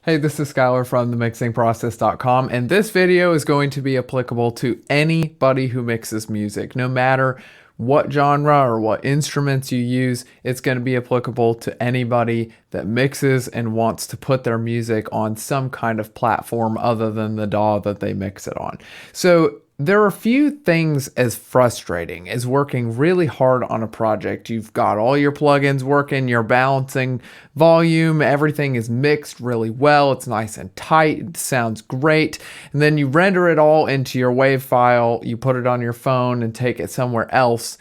Hey, this is Schuyler from themixingprocess.com, and this video is going to be applicable to anybody who mixes music. No matter what genre or what instruments you use, it's going to be applicable to anybody that mixes and wants to put their music on some kind of platform other than the DAW that they mix it on. So there are a few things as frustrating as working really hard on a project. You've got all your plugins working, you're balancing volume, everything is mixed really well, it's nice and tight, it sounds great, and then you render it all into your WAV file, you put it on your phone and take it somewhere else,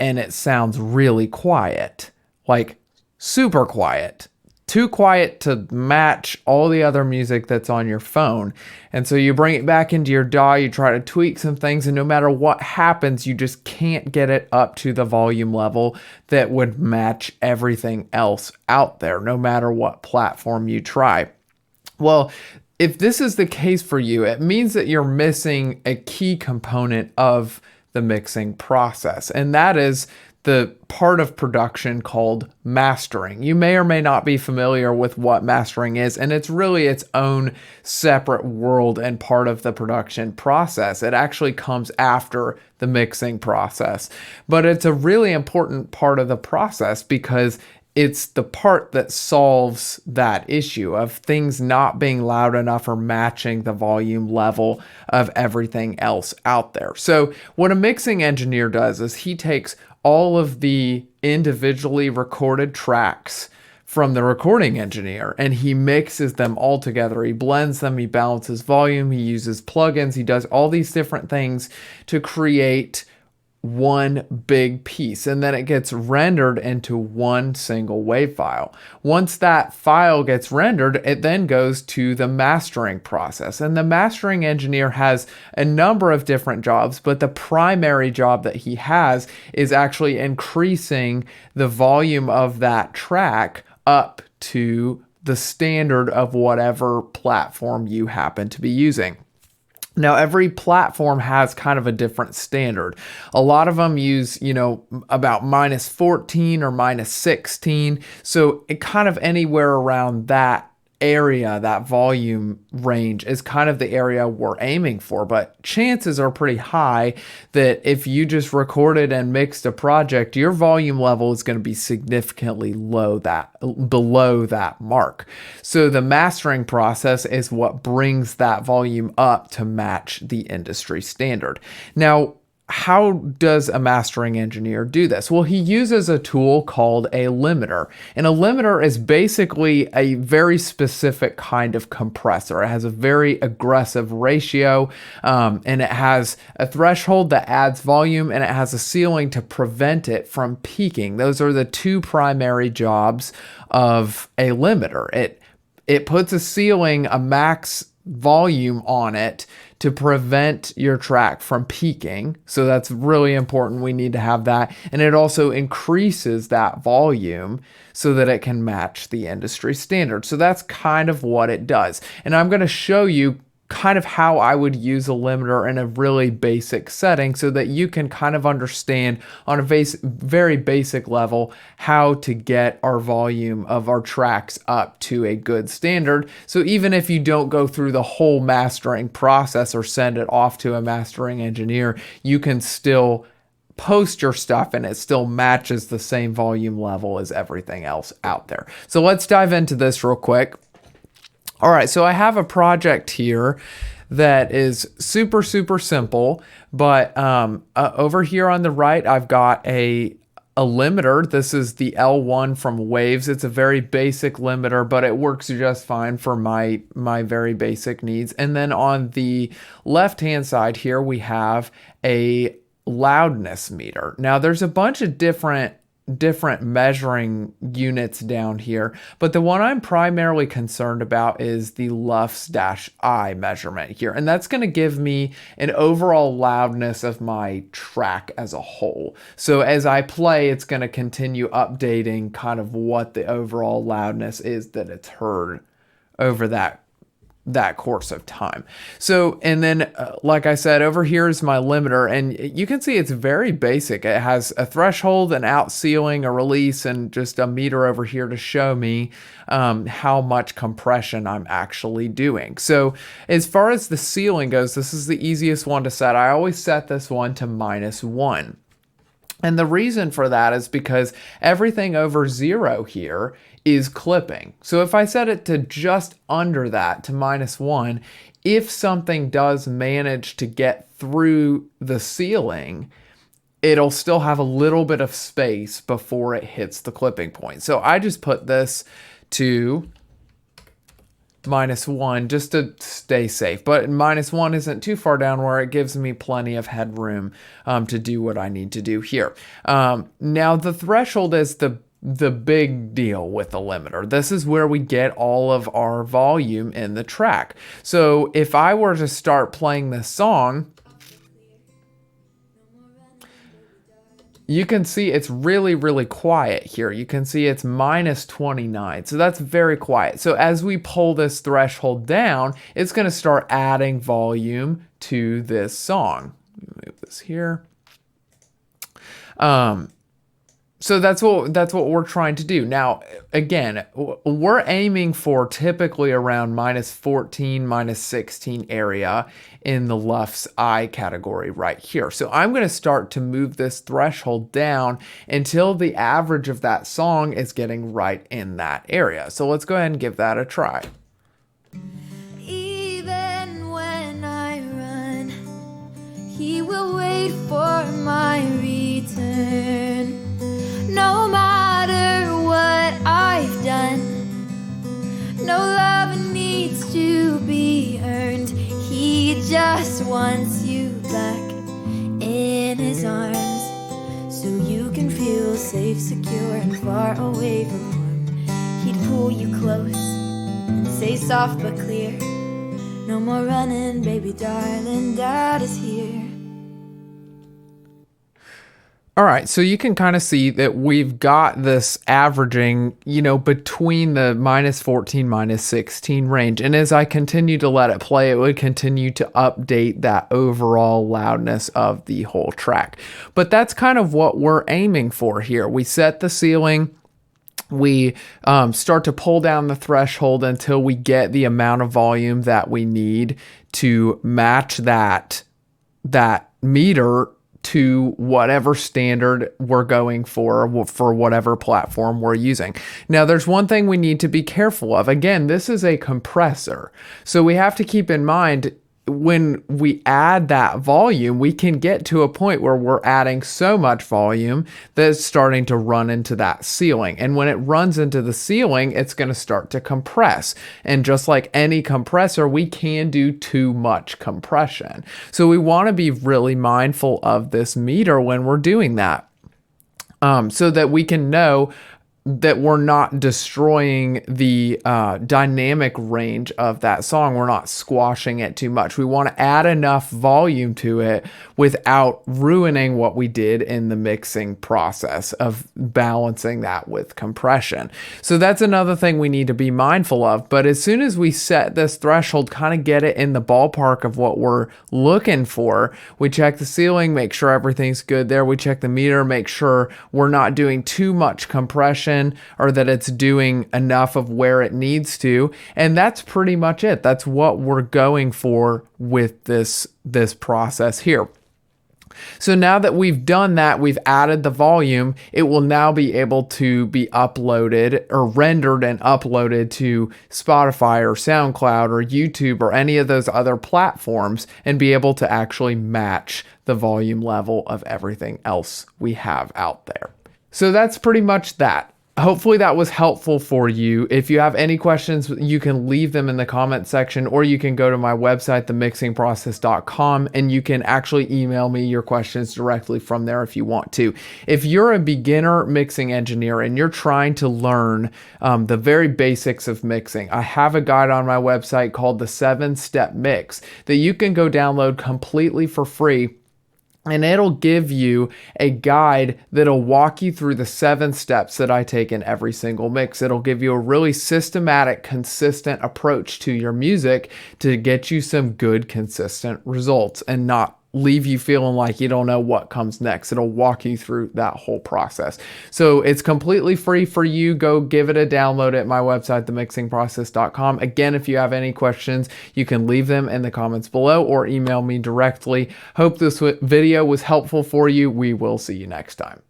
and it sounds really quiet, like super quiet. Too quiet to match all the other music that's on your phone. And so you bring it back into your DAW, you try to tweak some things, and no matter what happens, you just can't get it up to the volume level that would match everything else out there, no matter what platform you try. Well, if this is the case for you, it means that you're missing a key component of the mixing process, and that is the part of production called mastering. You may or may not be familiar with what mastering is, and it's really its own separate world and part of the production process. It actually comes after the mixing process, but it's a really important part of the process because it's the part that solves that issue of things not being loud enough or matching the volume level of everything else out there. So what a mixing engineer does is he takes all of the individually recorded tracks from the recording engineer and he mixes them all together. He blends them, he balances volume, he uses plugins, he does all these different things to create one big piece, and then it gets rendered into one single WAV file. Once that file gets rendered, it then goes to the mastering process, and the mastering engineer has a number of different jobs, but the primary job that he has is actually increasing the volume of that track up to the standard of whatever platform you happen to be using. Now, every platform has kind of a different standard. A lot of them use, about -14 or -16. So it kind of anywhere around that area, that volume range is kind of the area we're aiming for. But chances are pretty high that if you just recorded and mixed a project, your volume level is going to be significantly below that mark. So the mastering process is what brings that volume up to match the industry standard. Now, how does a mastering engineer do this? Well, he uses a tool called a limiter. And a limiter is basically a very specific kind of compressor. It has a very aggressive ratio, and it has a threshold that adds volume, and it has a ceiling to prevent it from peaking. Those are the two primary jobs of a limiter. It puts a ceiling, a max volume on it to prevent your track from peaking. So that's really important. We need to have that. And it also increases that volume so that it can match the industry standard. So that's kind of what it does. And I'm going to show you kind of how I would use a limiter in a really basic setting so that you can kind of understand on a very basic level how to get our volume of our tracks up to a good standard. So even if you don't go through the whole mastering process or send it off to a mastering engineer, you can still post your stuff and it still matches the same volume level as everything else out there. So let's dive into this real quick. All right, so I have a project here that is super simple, but over here on the right, I've got a limiter. This is the L1 from Waves. It's a very basic limiter, but it works just fine for my very basic needs. And then on the left-hand side here, we have a loudness meter. Now, there's a bunch of different measuring units down here, but the one I'm primarily concerned about is the LUFS-I measurement here, and that's going to give me an overall loudness of my track as a whole. So as I play, it's going to continue updating kind of what the overall loudness is that it's heard over that that course of time. So, and then like I said, over here is my limiter, and you can see it's very basic. It has a threshold, an out ceiling, a release, and just a meter over here to show me how much compression I'm actually doing. So as far as the ceiling goes, this is the easiest one to set. I always set this one to -1. And the reason for that is because everything over 0 here is clipping. So if I set it to just under that, to -1, if something does manage to get through the ceiling, it'll still have a little bit of space before it hits the clipping point. So I just put this to -1 just to stay safe, but -1 isn't too far down where it gives me plenty of headroom to do what I need to do here. Now the threshold is the big deal with the limiter. This is where we get all of our volume in the track. So if I were to start playing this song, you can see it's really, really quiet here. You can see it's -29. So that's very quiet. So as we pull this threshold down, it's going to start adding volume to this song. Move this here. So that's what we're trying to do. Now, again, we're aiming for typically around -14, -16 area in the left's eye category right here. So I'm going to start to move this threshold down until the average of that song is getting right in that area. So let's go ahead and give that a try. Even when I run, he will wait for my return. No matter what I've done, no love needs to be earned. He just wants you back in his arms, so you can feel safe, secure, and far away from harm. He'd pull you close and say soft but clear, no more running, baby darling, Dad is here. All right, so you can kind of see that we've got this averaging, between the -14, -16 range. And as I continue to let it play, it would continue to update that overall loudness of the whole track. But that's kind of what we're aiming for here. We set the ceiling. We start to pull down the threshold until we get the amount of volume that we need to match that meter to whatever standard we're going for whatever platform we're using. Now, there's one thing we need to be careful of. Again, this is a compressor. So we have to keep in mind when we add that volume, we can get to a point where we're adding so much volume that it's starting to run into that ceiling. And when it runs into the ceiling, it's going to start to compress. And just like any compressor, we can do too much compression. So we want to be really mindful of this meter when we're doing that, so that we can know that we're not destroying the dynamic range of that song. We're not squashing it too much. We want to add enough volume to it without ruining what we did in the mixing process of balancing that with compression. So that's another thing we need to be mindful of. But as soon as we set this threshold, kind of get it in the ballpark of what we're looking for, we check the ceiling, make sure everything's good there. We check the meter, make sure we're not doing too much compression, or that it's doing enough of where it needs to. And that's pretty much it. That's what we're going for with this process here. So now that we've done that, we've added the volume, it will now be able to be uploaded or rendered and uploaded to Spotify or SoundCloud or YouTube or any of those other platforms and be able to actually match the volume level of everything else we have out there. So that's pretty much that. Hopefully that was helpful for you. If you have any questions, you can leave them in the comment section, or you can go to my website, themixingprocess.com, and you can actually email me your questions directly from there if you want to. If you're a beginner mixing engineer and you're trying to learn the very basics of mixing, I have a guide on my website called the 7-Step Mix that you can go download completely for free. and it'll give you a guide that'll walk you through the 7 steps that I take in every single mix. It'll give you a really systematic, consistent approach to your music to get you some good, consistent results and not leave you feeling like you don't know what comes next. It'll walk you through that whole process. So it's completely free for you. Go give it a download at my website, themixingprocess.com. Again, if you have any questions, you can leave them in the comments below or email me directly. Hope this video was helpful for you. We will see you next time.